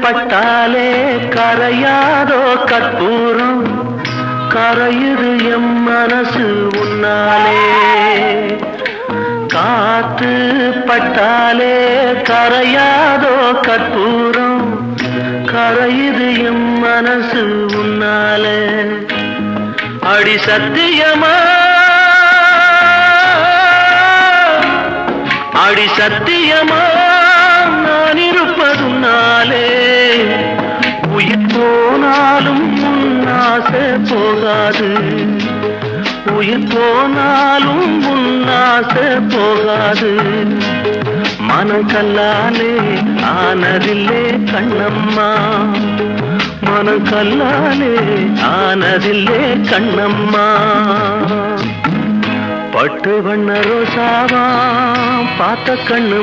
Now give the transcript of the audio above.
பட்டாலே கரையாதோ கற்பூரம் கரையுது எம் மனசு உன்னாலே காத்து பட்டாலே கரையாதோ கற்பூரம் கரையுது எம் மனசு உன்னாலே அடி சத்தியமா அடி சத்தியமா நான் இருப்பதுனாலே உயிர் போனாலும் உன்னாசை போகாது உயிர் போனாலும் உன்னாசை போகாது மனக்கல்லாலே ஆனதில்லே கண்ணம்மா மனக்கல்லாலே ஆனதில்லே கண்ணம்மா பட்டு வண்ண ரோசாவா பார்த்த கண்ணு